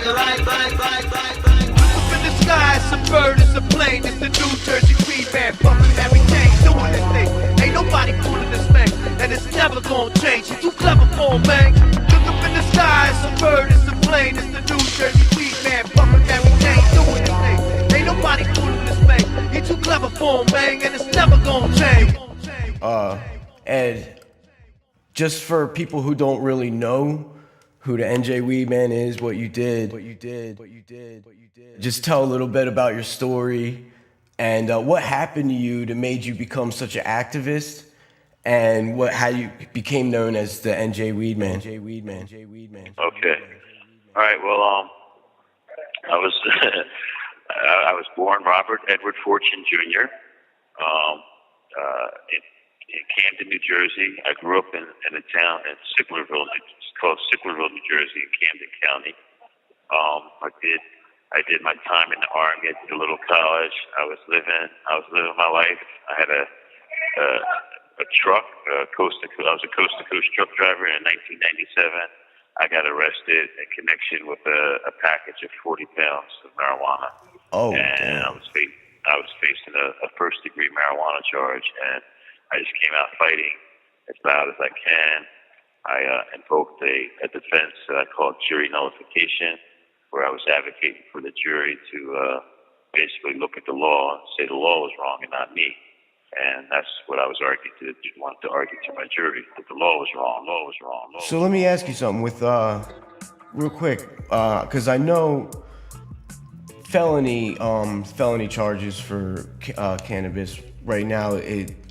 Up in the sky, it's a bird, it's a plane, it's the New Jersey Weedman, bumping everything, doing this thing. Ain't nobody fooling this man, and it's never gonna change. He's too clever for him, man. Look up in the sky, it's a bird, it's a plane, it's the New Jersey Weedman, bumping everything, doing this thing. Ain't nobody fooling this man. He's too clever for him, man, and it's never gonna change. Ed, just for people who don't really know who the NJ Weedman is, what you did, just tell a little bit about your story and what happened to you that made you become such an activist, and how you became known as the NJ Weedman. Okay. All right. Well, I was I was born Robert Edward Fortune Jr. In Camden, New Jersey. I grew up in a town in Sicklerville. It's called Sicklerville, New Jersey, in Camden County. I did my time in the Army. I did a little college. I was living my life. I had a truck, I was a coast-to-coast truck driver. In 1997, I got arrested in connection with a package of 40 pounds of marijuana. Oh, and damn. I was facing a first-degree marijuana charge, and I just came out fighting as loud as I can. I invoked a defense that I called jury nullification, where I was advocating for the jury to basically look at the law and say the law was wrong and not me. And that's what I was arguing to. Wanted to argue to my jury that the law was wrong. So let me ask you something with real quick, because I know felony charges for cannabis right now.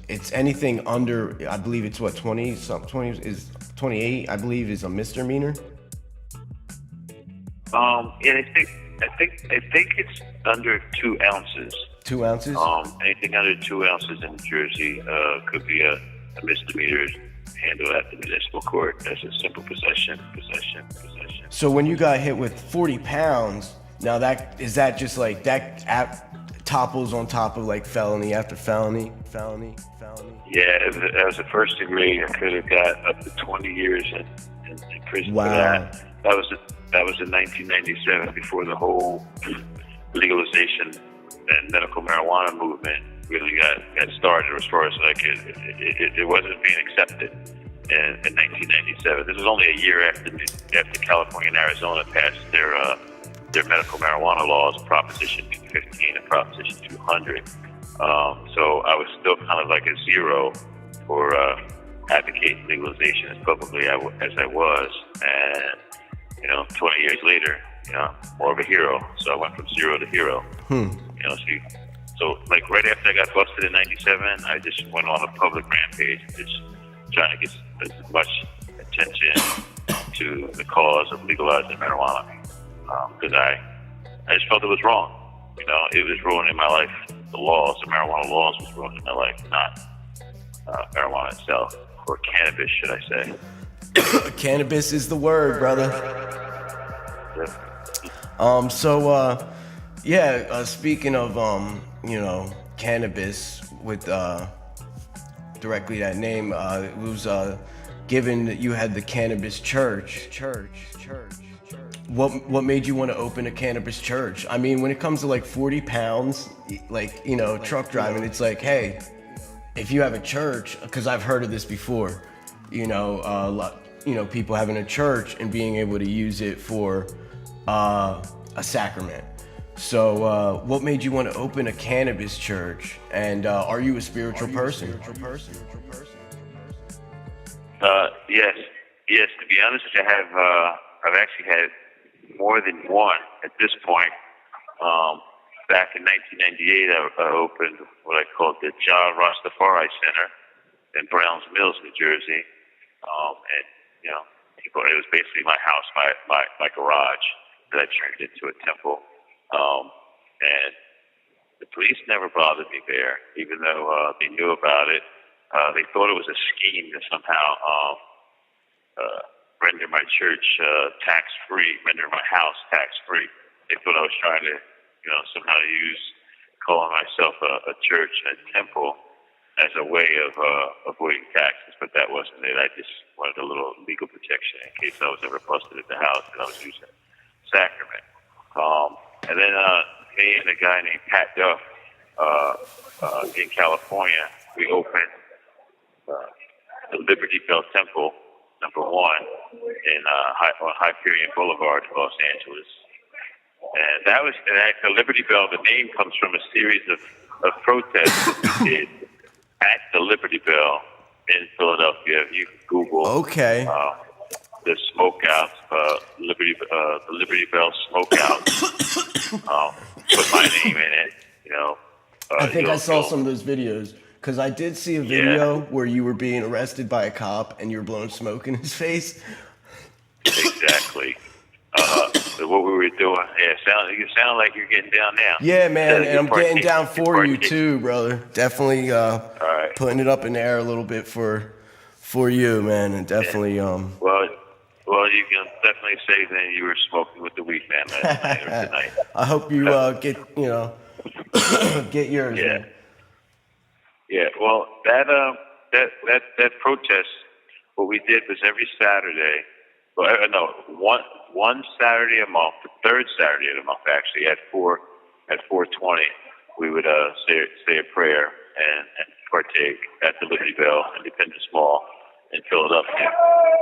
It's anything under, I believe it's what, 20 is 28, I believe, is a misdemeanor. And I think it's under 2 ounces. 2 ounces? Anything under 2 ounces in New Jersey could be a misdemeanor handled at the municipal court as a simple possession. So when you got hit with 40 pounds, now is that just like that topples on top of like felony after felony? Yeah, as a first degree, I could have got up to 20 years in prison for that. That was in 1997, before the whole legalization and medical marijuana movement really got started. As far as like it wasn't being accepted in 1997. This was only a year after California and Arizona passed their medical marijuana laws, Proposition 215 and Proposition 200. So I was still kind of like a zero for advocating legalization as publicly as I was, and 20 years later, more of a hero. So I went from zero to hero. So like right after I got busted in 97, I just went on a public rampage, just trying to get as much attention to the cause of legalizing marijuana, because I just felt it was wrong. It was ruining my life. The marijuana laws was ruining my life, not marijuana itself, or cannabis, should I say. Cannabis is the word, brother. Speaking of, cannabis, with directly that name, it was given that you had the cannabis church. What made you want to open a cannabis church? I mean, when it comes to like 40 pounds, truck driving, it's like, hey, if you have a church, because I've heard of this before, people having a church and being able to use it for a sacrament. So what made you want to open a cannabis church? And are you a spiritual person? Yes. To be honest, I've actually had more than one at this point. Back in 1998, I opened what I called the John Rastafari Center in Browns Mills, New Jersey. It was basically my house, my garage that I turned into a temple. And the police never bothered me there, even though they knew about it. They thought it was a scheme to somehow render my church tax-free, render my house tax-free. They thought I was trying to, somehow use calling myself a church and a temple as a way of avoiding taxes, but that wasn't it. I just wanted a little legal protection in case I was ever busted at the house and I was using sacrament. And then me and a guy named Pat Duff in California, we opened the Liberty Bell Temple, #1, on Hyperion Boulevard, Los Angeles. And that was the Liberty Bell. The name comes from a series of protests that we did at the Liberty Bell in Philadelphia. You can Google the smokeouts, the Liberty Bell smokeouts. Put my name in it. I think I saw some of those videos because I did see a video where you were being arrested by a cop and you were blowing smoke in his face. Exactly. What we were doing, you sound like you're getting down now. Yeah, man, and I'm getting down for you too, brother. Definitely putting it up in the air a little bit for you, man, and definitely. Well, you can definitely say that you were smoking with the Weedman last night or tonight. I hope you get yours. Yeah. Man. Yeah. Well, that protest, what we did was every Saturday. Well, no, one Saturday a month, the third Saturday of the month, actually, at 4:20, we would say a prayer and partake at the Liberty Bell Independence Mall in Philadelphia.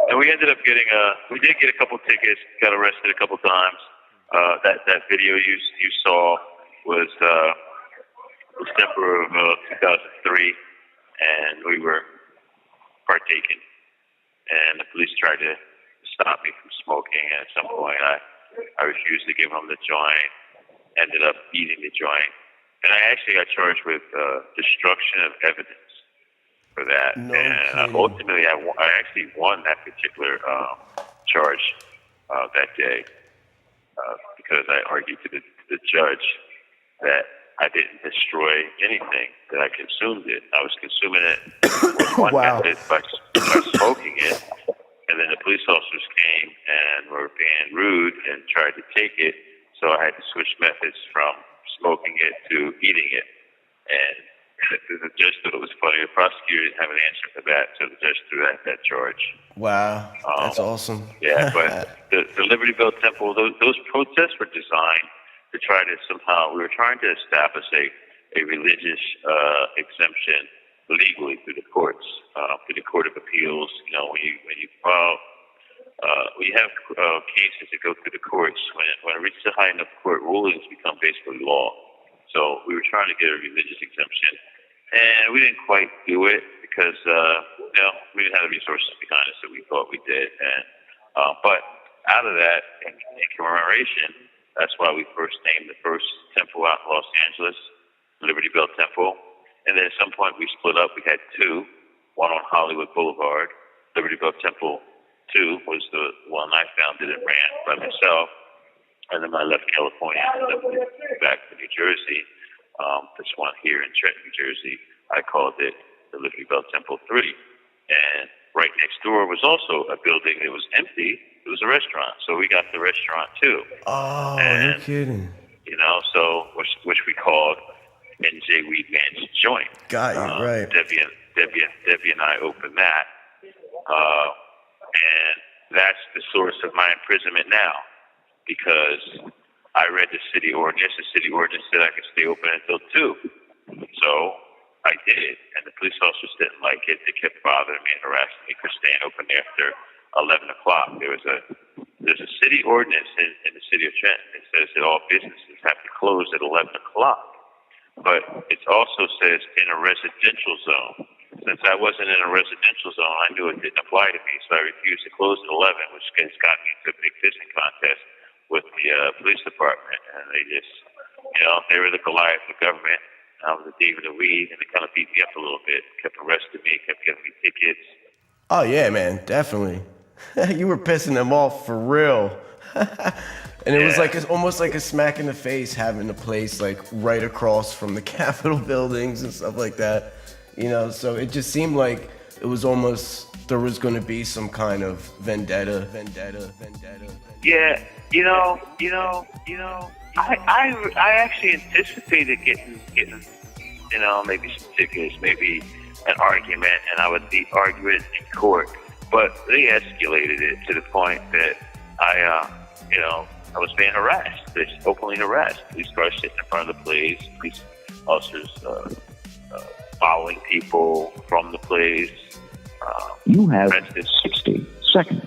And we ended up we did get a couple tickets, got arrested a couple times. That video you saw was December of 2003, and we were partaking, and the police tried to stop me from smoking, and at some point I refused to give them the joint, ended up eating the joint, and I actually got charged with destruction of evidence for that. No and ultimately I actually won that particular charge that day because I argued to the judge that I didn't destroy anything, that I consumed it. I was consuming it with one method by smoking it. And then the police officers came and were being rude and tried to take it. So I had to switch methods from smoking it to eating it. And the judge thought it was funny. The prosecutor didn't have an answer for that, so the judge threw out that charge. Wow, that's awesome. Yeah, but the Liberty Bell Temple, those protests were designed to try to we were trying to establish a religious exemption legally through the courts, through the Court of Appeals. When you have cases that go through the courts, when it reaches a high enough court, rulings become basically law. So we were trying to get a religious exemption, and we didn't quite do it because we didn't have the resources behind us that we thought we did. And but out of that, in commemoration, that's why we first named the first temple out in Los Angeles, Liberty Bell Temple. And then at some point we split up. We had two, one on Hollywood Boulevard. Liberty Bell Temple 2 was the one I founded and ran by myself. And then I left California and moved back to New Jersey. This one here in Trenton, New Jersey, I called it the Liberty Bell Temple 3. And right next door was also a building that was empty. It was a restaurant. So we got the restaurant too. Oh, no kidding. So which we called NJ Weedman's Joint. Got you, right. Debbie and I opened that. And that's the source of my imprisonment now, because I read the city ordinance. The city ordinance said I could stay open until 2. So I did, and the police officers didn't like it. They kept bothering me and harassing me for staying open after 11 o'clock. There's a city ordinance in the city of Trenton that says that all businesses have to close at 11 o'clock. But it also says in a residential zone. Since I wasn't in a residential zone, I knew it didn't apply to me, so I refused to close at 11, which has got me into a big pissing contest with the police department. And they just, they were the Goliath of government. I was the David of Weed, and they kind of beat me up a little bit, kept arresting me, kept giving me tickets. Oh, yeah, man, definitely. You were pissing them off for real. And it was it's almost like a smack in the face having the place right across from the Capitol buildings and stuff like that. So it just seemed like it was almost there was going to be some kind of vendetta. Yeah, I actually anticipated getting maybe some tickets, maybe an argument, and I would argue it in court. But they escalated it to the point that being harassed. They openly harassed. Police cars sitting in front of the place. Police officers following people from the place. You have 60 seconds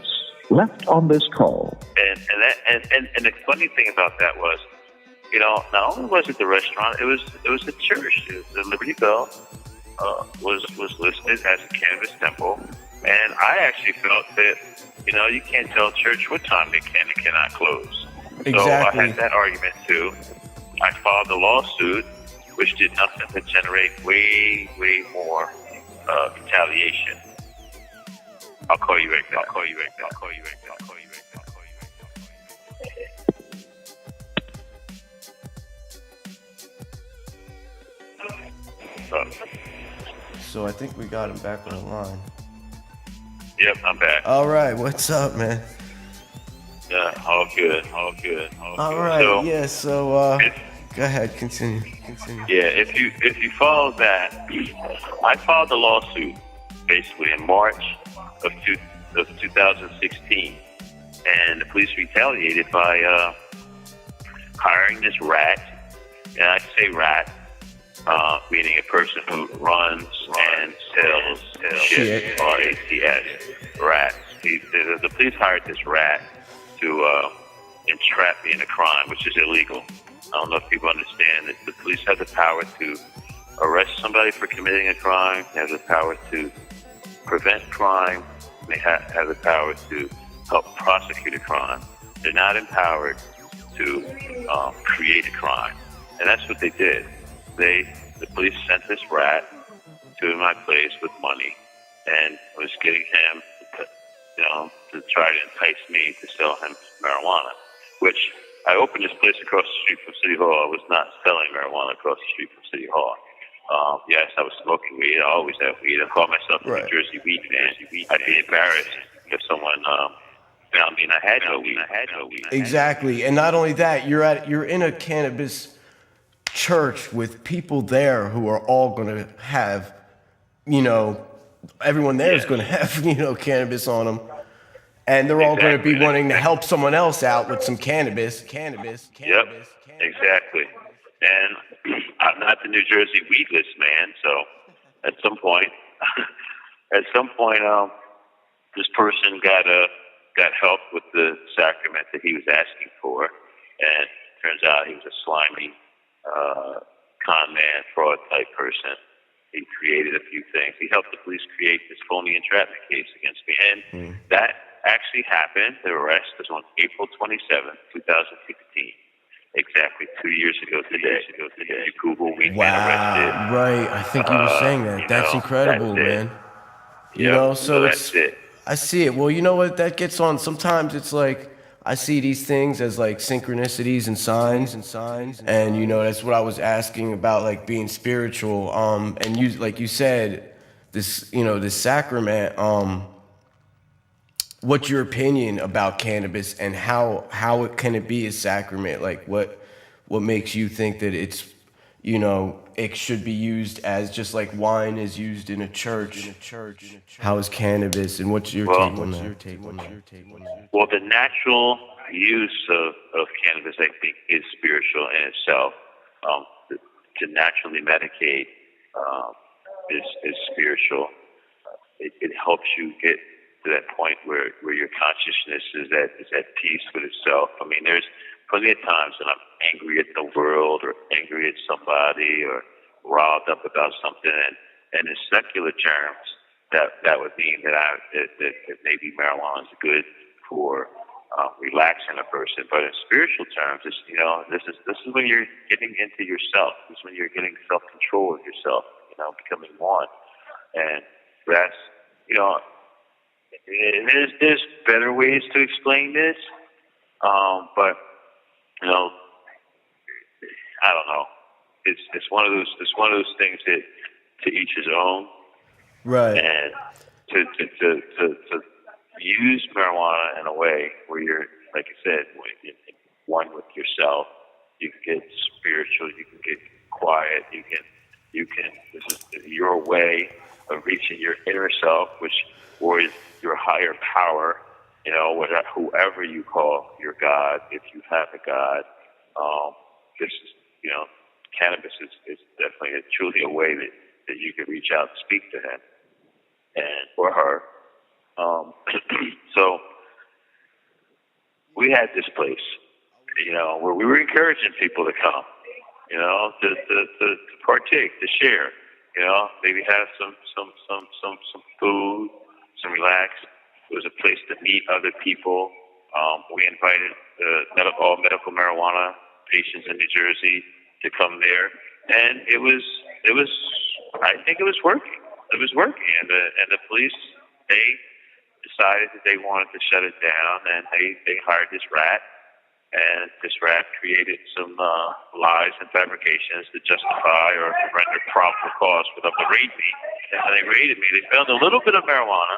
left on this call. And the funny thing about that was, not only was it the restaurant, it was the church. The Liberty Bell was listed as a cannabis temple, and I actually felt that you can't tell church what time they can and cannot close. Exactly. So I had that argument too. I filed a lawsuit, which did nothing but generate way more retaliation. I'll call you right back. So I think we got him back on the line. Yep, I'm back. All right, what's up, man? Yeah, all good. All right, so go ahead, continue. Yeah, if you follow that, I filed a lawsuit basically in March of 2016, and the police retaliated by hiring this rat, and I say rat, meaning a person who runs and sells shit, R-A-T-S, rats. The police hired this rat to entrap me in a crime, which is illegal. I don't know if people understand that the police have the power to arrest somebody for committing a crime. They have the power to prevent crime. They have the power to help prosecute a crime. They're not empowered to create a crime. And that's what they did. The police sent this rat to my place with money and was getting him to try to entice me to sell him marijuana, which I opened this place across the street from City Hall. I was not selling marijuana across the street from City Hall. Yes, I was smoking weed. I always have weed. I call myself the New Jersey Weedman. I'd be embarrassed if someone found me and I had no weed. Exactly, and not only that, you're in a cannabis church with people there who are all going to have, everyone there is going to have, cannabis on them. And they're all going to be wanting to help someone else out with some cannabis. Yep, exactly. And I'm not the New Jersey weedless man, so at some point, this person got help with the sacrament that he was asking for, and turns out he was a slimy con man, fraud type person. He created a few things. He helped the police create this phony entrapment case against me, and that actually happened. The arrest was on April 27th, 2016. Exactly 2 years ago today. You Google Weedman arrested. Right, I think you were saying that. That's incredible, man. So that's it. I see it. Well, you know what? That gets on. Sometimes it's like I see these things as like synchronicities and signs. And that's what I was asking about, like being spiritual. And you said, this sacrament. What's your opinion about cannabis and how it can it be a sacrament? Like what makes you think that it's it should be used as just like wine is used in a church? How is cannabis, and what's your take on that? Well, the natural use of cannabis, I think, is spiritual in itself. To naturally medicate is spiritual. It helps you get to that point where your consciousness is at peace with itself. I mean, there's plenty of times when I'm angry at the world or angry at somebody or riled up about something, and in secular terms, that would mean that maybe marijuana is good for relaxing a person. But in spiritual terms, it's, this is when you're getting into yourself. This is when you're getting self-control of yourself. Becoming one, and that's there's better ways to explain this, but I don't know. It's one of those things that to each his own. Right. And to use marijuana in a way where you're, like I said, one with yourself. You can get spiritual. You can get quiet. You can. This is your way of reaching your inner self, or is your higher power, whoever you call your God, if you have a God, this is, cannabis is definitely truly a way that you can reach out and speak to him or her. So we had this place, where we were encouraging people to come, to partake, to share, maybe have some food, some relax. It was a place to meet other people. We invited all medical marijuana patients in New Jersey to come there, and I think it was working. It was working, and the police, they decided that they wanted to shut it down, and they hired this rat, and this rat created some lies and fabrications to justify or to render probable cause for them to raid me. And when they raided me, they found a little bit of marijuana,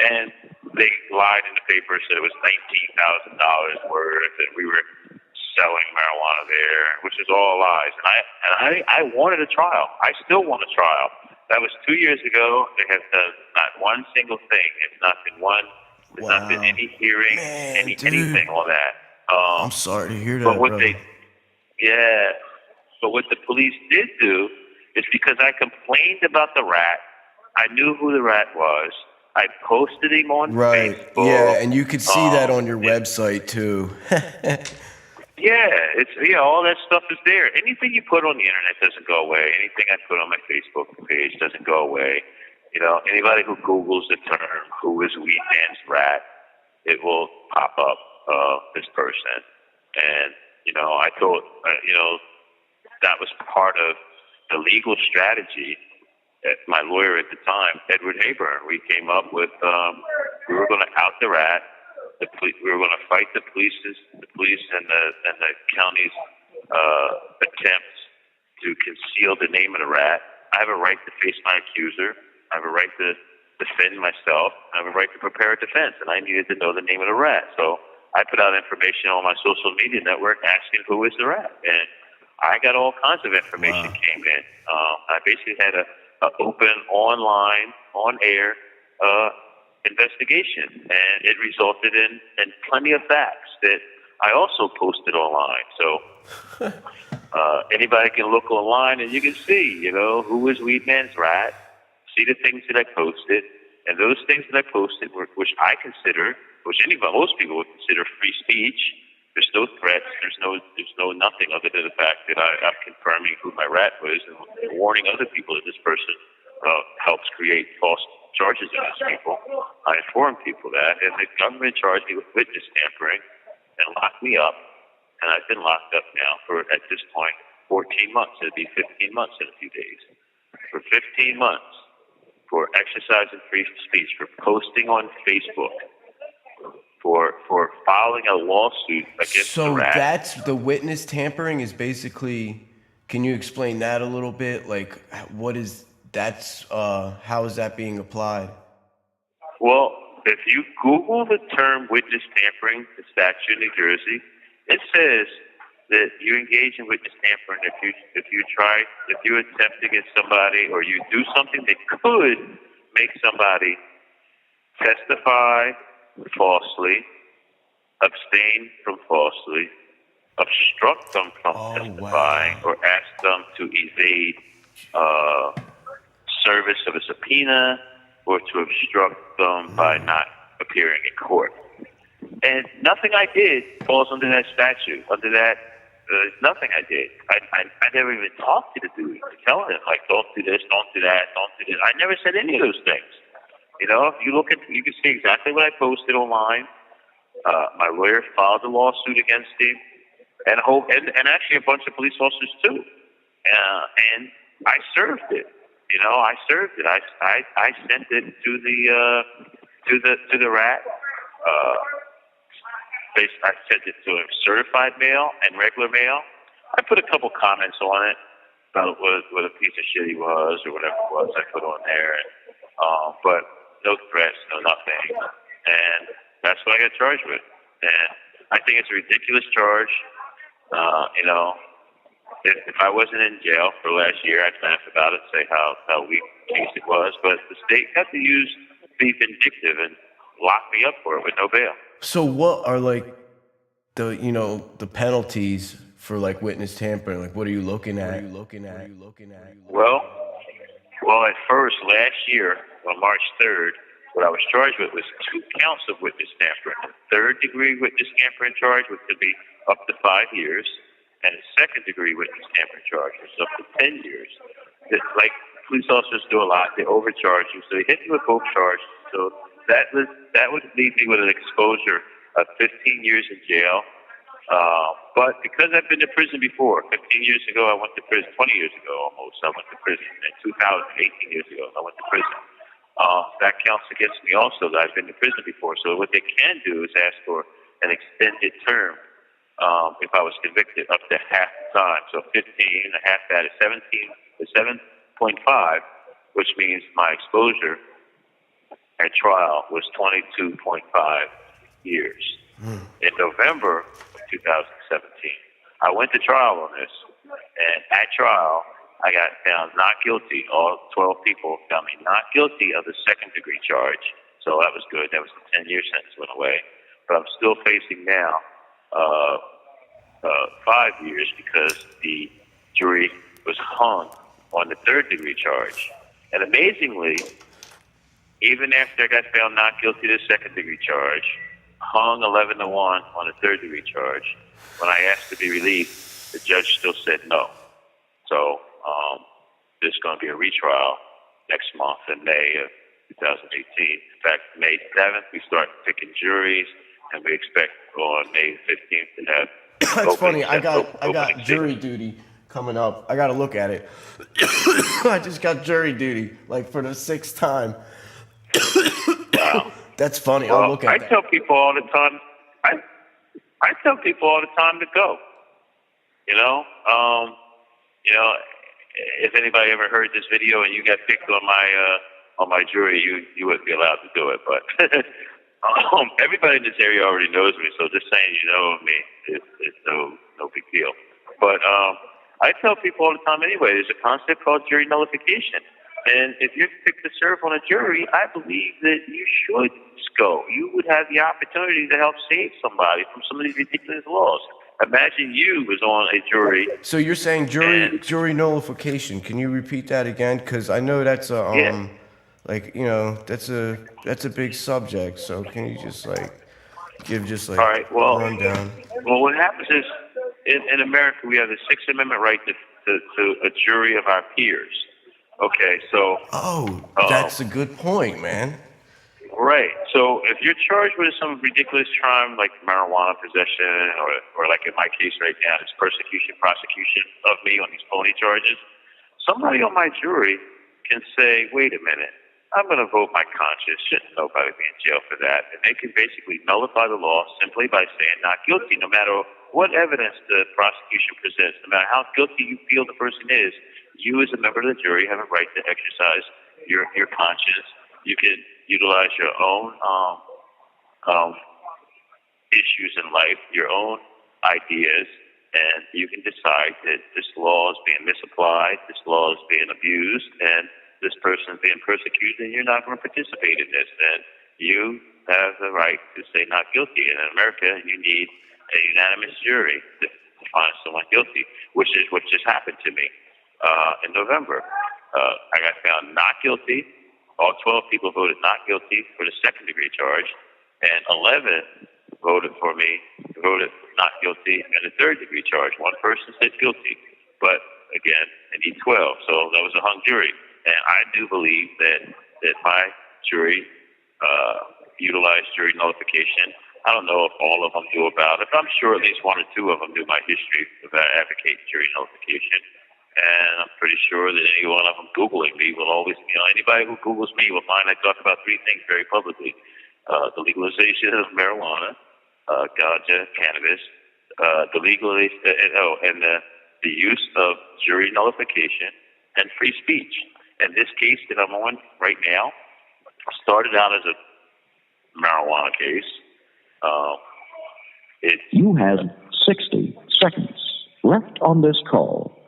and they lied in the paper, said it was $19,000 worth, and we were selling marijuana there, which is all lies. And I wanted a trial. I still want a trial. That was 2 years ago. They have done not one single thing. It's not been one. There's not been any hearing, anything on that. I'm sorry to hear that, but what brother. But what the police did do is, because I complained about the rat, I knew who the rat was. I posted him on Facebook. Yeah, and you could see that on your website too. Yeah, it's all that stuff is there. Anything you put on the internet doesn't go away. Anything I put on my Facebook page doesn't go away. Anybody who Googles the term "who is Weedman's rat," it will pop up this person. And I thought that was part of the legal strategy. My lawyer at the time, Edward Hayburn, we came up with. We were going to out the rat. We were going to fight the police and the county's attempts to conceal the name of the rat. I have a right to face my accuser. I have a right to defend myself. I have a right to prepare a defense, and I needed to know the name of the rat. So I put out information on my social media network asking who is the rat, and I got all kinds of information came in. I basically had an open, online, on-air investigation, and it resulted in plenty of facts that I also posted online. So anybody can look online and you can see, who is Weedman's rat, see the things that I posted, and those things that I posted were, which I consider, most people would consider free speech. There's no threats. There's no nothing other than the fact that I'm confirming who my rat was and warning other people that this person helps create false charges against people. I informed people that, and the government charged me with witness tampering and locked me up. And I've been locked up now for, at this point, 14 months. It'll be 15 months in a few days. For 15 months, for exercising free speech, for posting on Facebook, for filing a lawsuit against the rat. So that's the witness tampering is basically, can you explain that a little bit? Like, what is, how is that being applied? Well, if you Google the term witness tampering, the statute in New Jersey, it says that you engage in witness tampering if you attempt to get somebody, or you do something that could make somebody testify falsely, abstain from falsely, obstruct them from testifying, or ask them to evade service of a subpoena, or to obstruct them by not appearing in court. And nothing I did falls under that statute. Under that, nothing I did. I never even talked to the dude, telling him, like, don't do this, don't do that, don't do this. I never said any of those things. If you look at, you can see exactly what I posted online. My lawyer filed a lawsuit against him, and actually a bunch of police officers too. And I served it. I served it. I sent it to the rat. I sent it to him, certified mail and regular mail. I put a couple comments on it about what a piece of shit he was, or whatever it was I put on there. But no threats, no nothing. And that's what I got charged with. And I think it's a ridiculous charge. If I wasn't in jail for last year, I'd laugh about it, say how weak case it was. But the state had to be vindictive and lock me up for it with no bail. So what are like the penalties for like witness tampering? Like what are you looking at? Well, at first, last year, on March 3rd, what I was charged with was 2 counts of witness tampering. A third-degree witness tampering charge, which could be up to 5 years, and a second-degree witness tampering charge, which is up to 10 years. Like, police officers do a lot. They overcharge you, so they hit you with both charges. So that would leave me with an exposure of 15 years in jail. But because I've been to prison before, 15 years ago I went to prison, 20 years ago almost, I went to prison. In 2018 years ago, I went to prison. That counts against me also, that I've been to prison before. So what they can do is ask for an extended term if I was convicted up to half the time. So 15, and half that is 17 to 7.5, which means my exposure at trial was 22.5 years. In November of 2017, I went to trial on this, and at trial, I got found not guilty. All 12 people found me not guilty of the second-degree charge, so that was good. That was the 10-year sentence went away. But I'm still facing now 5 years because the jury was hung on the third-degree charge. And amazingly, even after I got found not guilty of the second-degree charge, hung 11-1 on the third-degree charge, when I asked to be released, the judge still said no. So there's going to be a retrial next month in May of 2018. In fact, May 7th, we start picking juries, and we expect on May 15th to have. That's funny. I got jury duty coming up. I got to look at it. I just got jury duty, like for the 6th time. Wow. That's funny. Well, I'll look at that. I tell people all the time. I tell people all the time to go. If anybody ever heard this video and you got picked on my jury, you wouldn't be allowed to do it. But everybody in this area already knows me, so just saying you know me is no big deal. But I tell people all the time anyway. There's a concept called jury nullification. And if you're picked to serve on a jury, I believe that you should go. You would have the opportunity to help save somebody from some of these ridiculous laws. Imagine you was on a jury. So you're saying jury nullification. Can you repeat that again? Because I know that's a that's a big subject. So can you just give all right, a rundown? Well, what happens is in America we have the Sixth Amendment right to a jury of our peers. Okay, so. That's a good point, man. Right. So if you're charged with some ridiculous crime like marijuana possession, or like in my case right now, it's prosecution of me on these phony charges, somebody on my jury can say, wait a minute, I'm going to vote my conscience. Shouldn't nobody be in jail for that. And they can basically nullify the law simply by saying not guilty, no matter what evidence the prosecution presents, no matter how guilty you feel the person is. You as a member of the jury have a right to exercise your conscience. You can utilize your own issues in life, your own ideas, and you can decide that this law is being misapplied, this law is being abused, and this person is being persecuted, and you're not going to participate in this. And you have the right to say not guilty. And in America, you need a unanimous jury to find someone guilty, which is what just happened to me. In November, I got found not guilty. All 12 people voted not guilty for the second-degree charge, and 11 voted not guilty in the third-degree charge. One person said guilty, but again, I need 12, so that was a hung jury. And I do believe that my jury utilized jury nullification. I don't know if all of them knew about it, but I'm sure at least 1 or 2 of them knew my history about advocating jury nullification. And I'm pretty sure that any one of them Googling me will always, anybody who Googles me will find I talk about 3 things very publicly. The legalization of marijuana, ganja, cannabis, and the use of jury nullification and free speech. And this case that I'm on right now started out as a marijuana case. You have 60 seconds left on this call.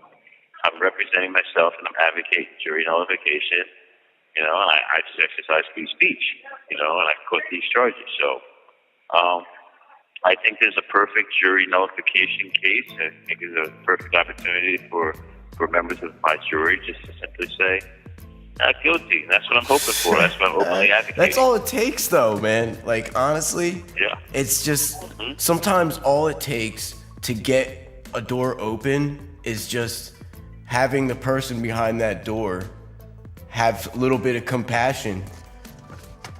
I'm representing myself and I'm advocating jury nullification, and I just exercise free speech, and I quit these charges. So I think there's a perfect jury nullification case. I think it's a perfect opportunity for members of my jury just to simply say, not guilty. That's what I'm hoping for. That's what I'm openly advocating. That's all it takes, though, man. Like, honestly, yeah. It's just sometimes all it takes to get a door open is just having the person behind that door have a little bit of compassion.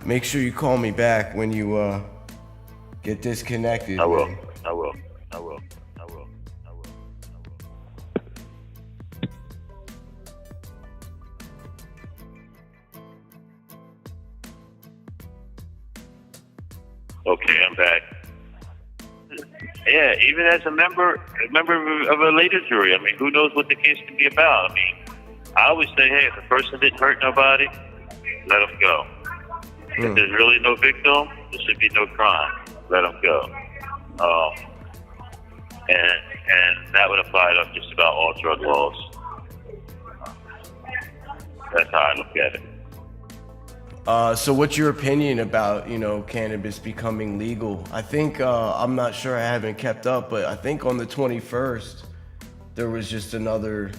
Make sure you call me back when you get disconnected. I will. Man. I will. Okay, I'm back. Yeah, even as a member of a later jury, I mean, who knows what the case can be about? I mean, I always say, hey, if the person didn't hurt nobody, let them go. If there's really no victim, there should be no crime. Let them go. And that would apply to just about all drug laws. That's how I look at it. So what's your opinion about, cannabis becoming legal? I think, I'm not sure, I haven't kept up, but I think on the 21st, there was just another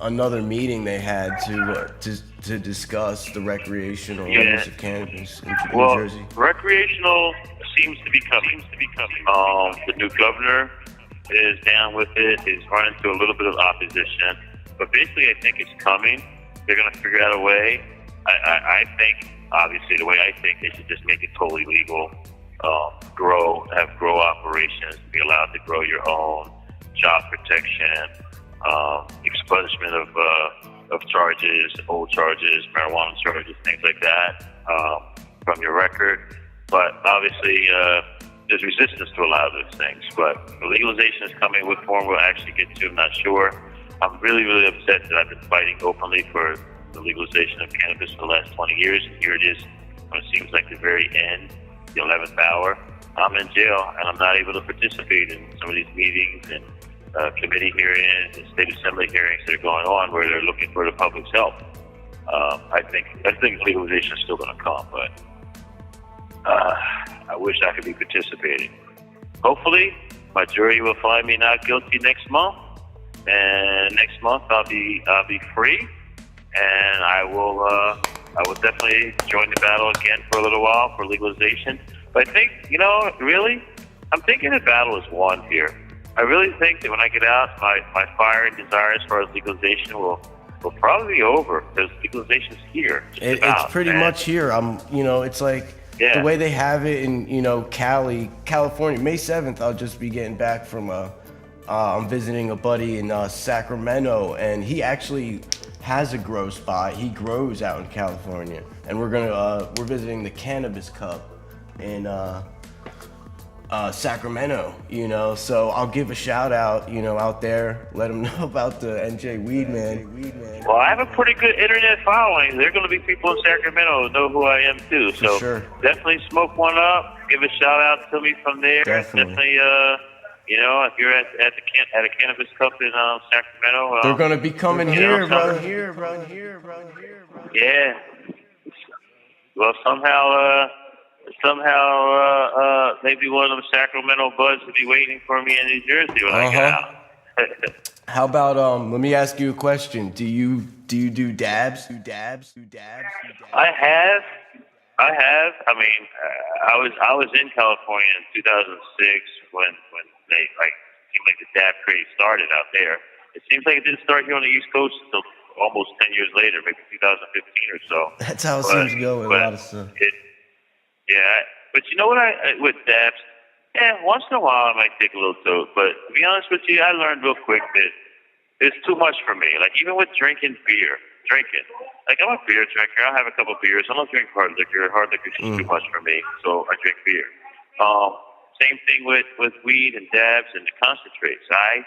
meeting they had to discuss the recreational use of cannabis in New Jersey. Recreational seems to be coming. The new governor is down with it, is running into a little bit of opposition, but basically I think it's coming. They're going to figure out a way. I think, obviously, the way I think, they should just make it totally legal. Have grow operations, be allowed to grow your own, job protection, expungement of charges, old charges, marijuana charges, things like that, from your record. But obviously, there's resistance to a lot of those things. But the legalization is coming. What form we'll actually get to, I'm not sure. I'm really, really upset that I've been fighting openly for the legalization of cannabis for the last 20 years, and here it is when it seems like the very end, the 11th hour. I'm in jail, and I'm not able to participate in some of these meetings and committee hearings and state assembly hearings that are going on where they're looking for the public's help. I think legalization is still going to come, but I wish I could be participating. Hopefully, my jury will find me not guilty next month, and next month I'll be free. And I will definitely join the battle again for a little while for legalization. But I think, really, I'm thinking the battle is won here. I really think that when I get out, my fire and desire as far as legalization will probably be over because legalization is here. It's pretty much here. It's like the way they have it in, California. May 7th, I'll just be getting back from I'm visiting a buddy in Sacramento, and he actually has a grow spot. He grows out in California, and we're visiting the Cannabis Cup in Sacramento. So I'll give a shout out, out there. Let them know about the NJ Weedman. Well, I have a pretty good internet following. There are going to be people in Sacramento who know who I am too. So sure. Definitely smoke one up. Give a shout out to me from there. Definitely if you're at a Cannabis Cup in Sacramento, they're gonna be coming here, bro. Yeah. Well, somehow, maybe one of them Sacramento buds will be waiting for me in New Jersey when I get out. How about let me ask you a question. Do you do dabs? I have. I mean, I was in California in 2006 when they seemed like the dab craze started out there. It seems like it didn't start here on the East Coast until almost 10 years later, maybe 2015 or so. That's how it seems to go with a lot of stuff. But you know what? With dabs, once in a while I might take a little toke. But to be honest with you, I learned real quick that it's too much for me. Like even with drinking beer. Like I'm a beer drinker. I'll have a couple of beers. I don't drink hard liquor. Hard liquor is just too much for me, so I drink beer. Same thing with weed and dabs and the concentrates. I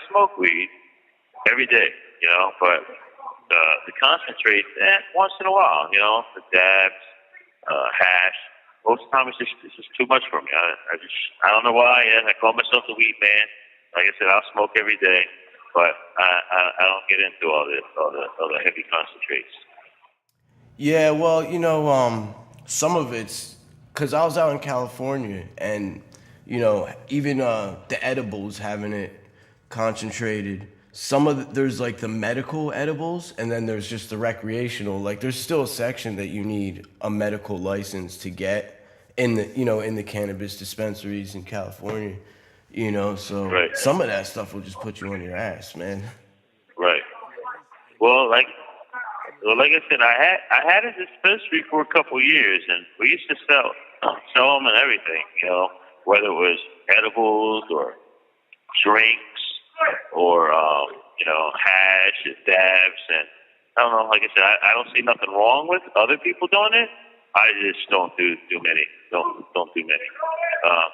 smoke weed every day, but the concentrates once in a while, the dabs, hash. Most of the time it's just too much for me. I don't know why. I call myself the weed man. Like I said, I'll smoke every day. But I don't get into all the heavy concentrates. Yeah, well, some of it's because I was out in California, and you know, even the edibles, having it concentrated. There's like the medical edibles, and then there's just the recreational. Like there's still a section that you need a medical license to get in the cannabis dispensaries in California. You know, so some of that stuff will just put you on your ass, man. Right. Well, like I said, I had a dispensary for a couple years, and we used to sell them and everything. You know, whether it was edibles or drinks or hash and dabs, and I don't know. Like I said, I don't see nothing wrong with other people doing it. I just don't do many. Don't do many.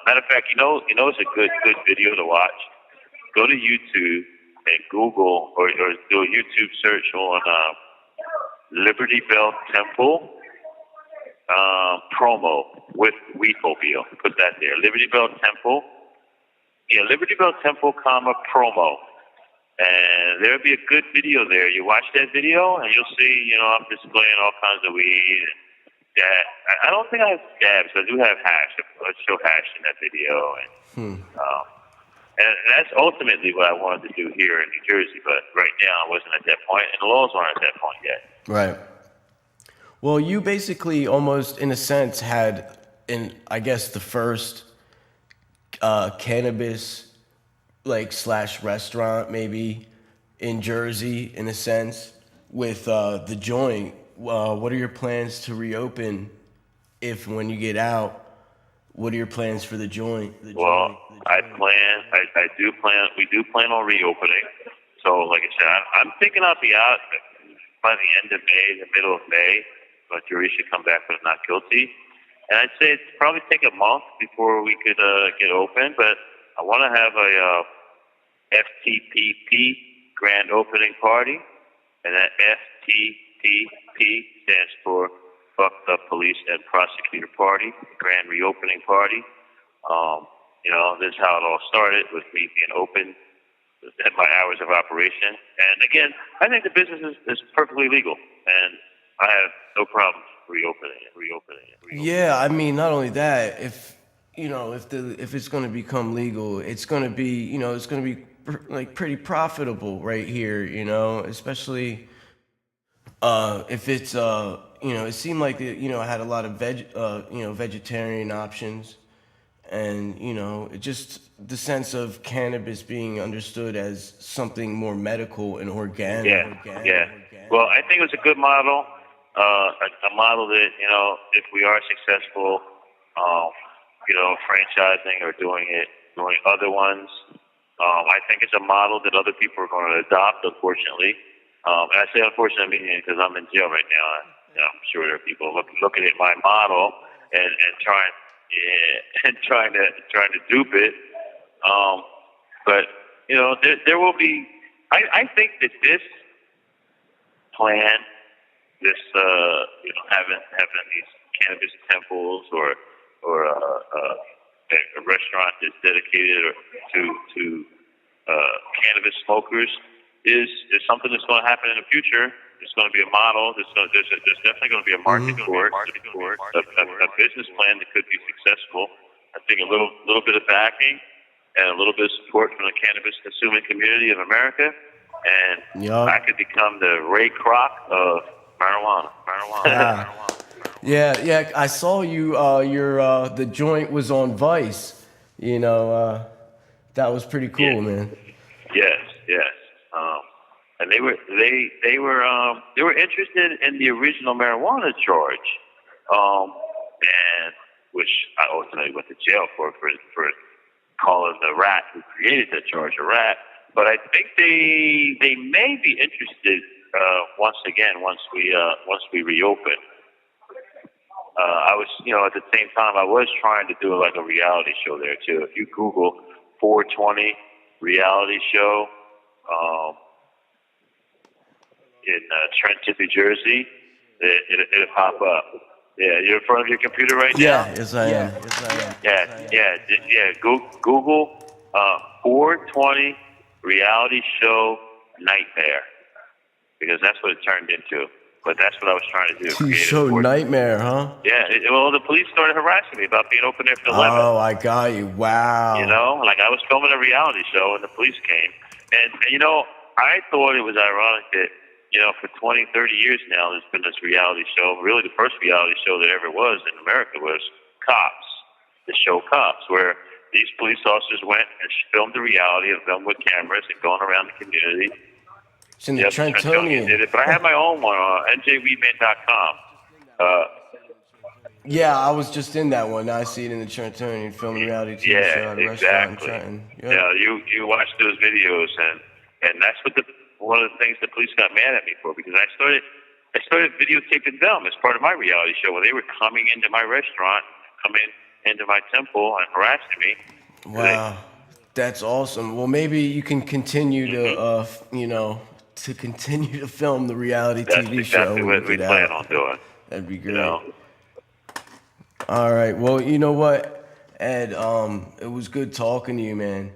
Matter of fact, it's a good video to watch. Go to YouTube and Google or do a YouTube search on Liberty Bell Temple promo with Weedmobile. Put that there. Liberty Bell Temple. Yeah, Liberty Bell Temple, promo. And there'll be a good video there. You watch that video and you'll see, I'm displaying all kinds of weed and that. I don't think I have dabs. I do have hash. Let's show hash in that video. And that's ultimately what I wanted to do here in New Jersey. But right now I wasn't at that point, and the laws aren't at that point yet. Right. Well, you basically almost, in a sense, had, the first cannabis / restaurant maybe in Jersey, in a sense, with the joint. What are your plans to reopen when you get out? What are your plans for the joint? We do plan on reopening. So like I said, I'm thinking I'll be out by the end of May, the middle of May. But jury should come back with a not guilty. And I'd say it'd probably take a month before we could get open, but I want to have a FTPP grand opening party, and that FTPP stands for Fuck the Police and Prosecutor Party, grand reopening party. This is how it all started with me being open at my hours of operation. And again, I think the business is perfectly legal, and I have no problem reopening it. Yeah, I mean, not only that, if it's going to become legal, it's going to be, pretty profitable right here, especially if it's, it seemed like it had a lot of vegetarian options, and it just the sense of cannabis being understood as something more medical and organic. Yeah. Well, I think it was a good model. A model that, if we are successful, franchising or doing other ones, I think it's a model that other people are going to adopt, unfortunately. And I say unfortunately because I'm in jail right now. I'm sure there are people looking at my model and trying to dupe it. But, there will be, I think that this plan, this having these cannabis temples or a restaurant that's dedicated to cannabis smokers is something that's going to happen in the future. It's going to be a model. There's definitely going to be a market for it, a business plan that could be successful. I think a little bit of backing and a little bit of support from the cannabis consuming community of America, and I could become the Ray Kroc of marijuana. Yeah. I saw you. The joint was on Vice. That was pretty cool, man. Yes. And they were interested in the original marijuana charge, and which I ultimately went to jail for calling the rat who created that charge a rat. But I think they may be interested once we reopen. I was, at the same time, I was trying to do like a reality show there too. If you Google 420 reality show in Trenton, New Jersey, it'll pop up. Yeah, you're in front of your computer right now? Yes, I am. Yeah. Google 420 reality show nightmare, because that's what it turned into. But that's what I was trying to do. TV show nightmare, huh? Yeah. Well, the police started harassing me about being open there for 11. Oh, I got you. Wow. You know, like I was filming a reality show and the police came. And you know, I thought it was ironic that, you know, for 20, 30 years now, there's been this reality show. Really, the first reality show that ever was in America was Cops, the show Cops, where these police officers went and filmed the reality of them with cameras and going around the community. It's in the Trentonian. Did it, but I have my own one on NJWeedman.com. Yeah, I was just in that one. Now I see it in the Trentonian filming reality TV show at a restaurant in Trenton. Yep. Yeah, you watch those videos, and that's what one of the things the police got mad at me for, because I started videotaping them as part of my reality show when they were coming into my restaurant, coming into my temple and harassing me. Wow, that's awesome. Well, maybe you can continue to, to continue to film the reality TV show. That's exactly what we plan on doing. That'd be great. You know? All right. Well, you know what, Ed? It was good talking to you, man.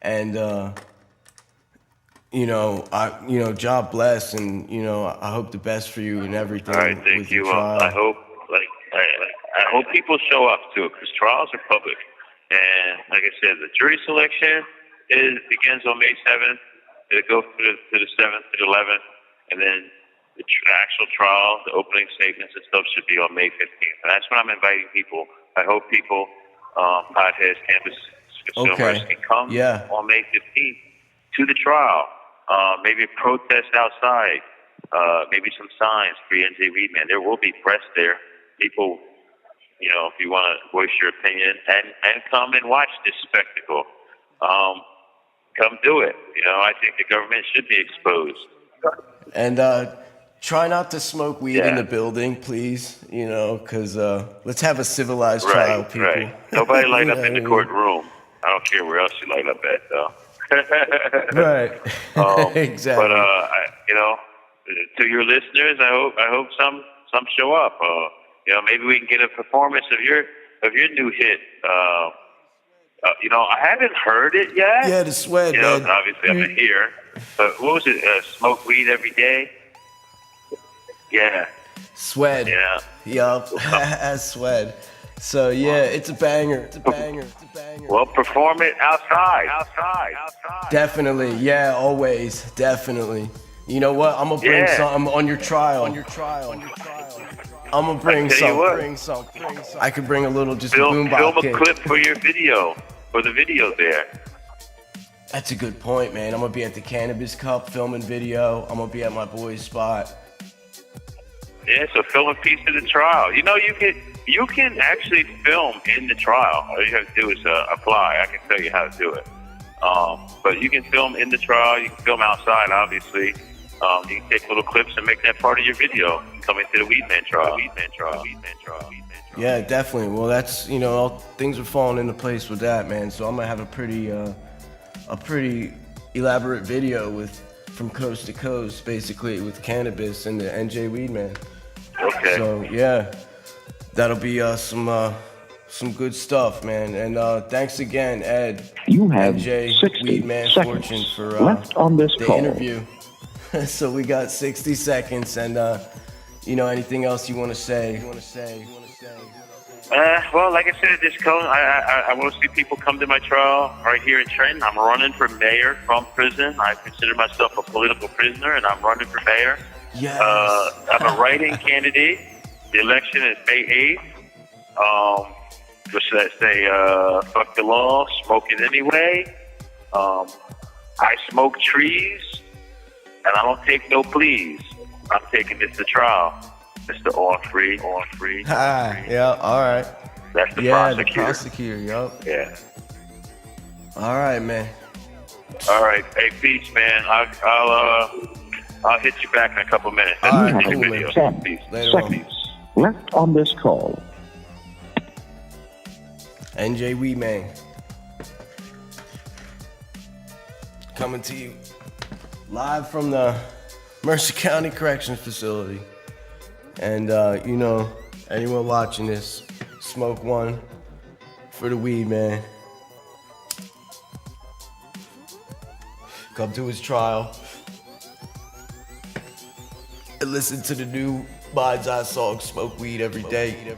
And job bless, and I hope the best for you and everything. All right, thank you. I hope, I hope people show up too, because trials are public. And like I said, the jury selection begins on May 7th. It'll go to the 7th to the 11th, and then the actual trial, the opening statements and stuff should be on May 15th. And that's when I'm inviting people. I hope people, potheads, cannabis consumers, can come on May 15th to the trial. Maybe a protest outside. Maybe some signs, Free NJ Weedman. There will be press there. People, if you want to voice your opinion and come and watch this spectacle, come do it. I think the government should be exposed. And try not to smoke weed in the building, please. Because let's have a civilized trial, people. Right. Nobody light up in the courtroom. I don't care where else you light up at, though. Right. Exactly. But to your listeners, I hope some show up. Maybe we can get a performance of your new hit. I haven't heard it yet. Yeah, the Sweat, man. Obviously I'm not here. But what was it? Smoke weed every day. Yeah. Sweat. Yeah. Yup. Sweat. So yeah, it's a banger. Well, perform it outside. Definitely. Yeah, always. Definitely. You know what? I'm gonna bring something on your trial. I'm gonna bring something. I could bring a little film boombox a kit. clip for your video, for the video there. That's a good point, man. I'm gonna be at the Cannabis Cup filming video. I'm gonna be at my boy's spot. Yeah, so film a piece of the trial. You can actually film in the trial. All you have to do is apply. I can tell you how to do it. But you can film in the trial. You can film outside, obviously. You can take little clips and make that part of your video coming to the Weedman trial. Yeah, definitely. Well, that's all things are falling into place with that, man. So I'm gonna have a pretty elaborate video from coast to coast, basically, with cannabis and the NJ Weedman. Okay. So yeah, that'll be some good stuff, man. And thanks again, Ed. You have NJ 60 Weedman seconds Fortune for left on this the call. interview. So we got 60 seconds, and anything else you want to say? Well, like I said, I want to see people come to my trial right here in Trenton. I'm running for mayor from prison. I consider myself a political prisoner, and I'm running for mayor. Yes. I'm a write-in candidate. The election is May 8th. What should I say? Fuck the law, smoke it anyway. I smoke trees, and I don't take no pleas. I'm taking this to trial. Mr. All free. Yeah, all right. That's the prosecutor. Yeah, the prosecutor, yup. Yeah. All right, man. All right. Hey, peace, man. I'll hit you back in a couple minutes. All right, That's cool, the video. 10 Peace. seconds left on this call. NJ Weedman. Coming to you live from the Mercer County Correctional Facility. And, anyone watching this, smoke one for the weed, man. Come to his trial. and listen to the new Mindz I song, Smoke Weed Every Day.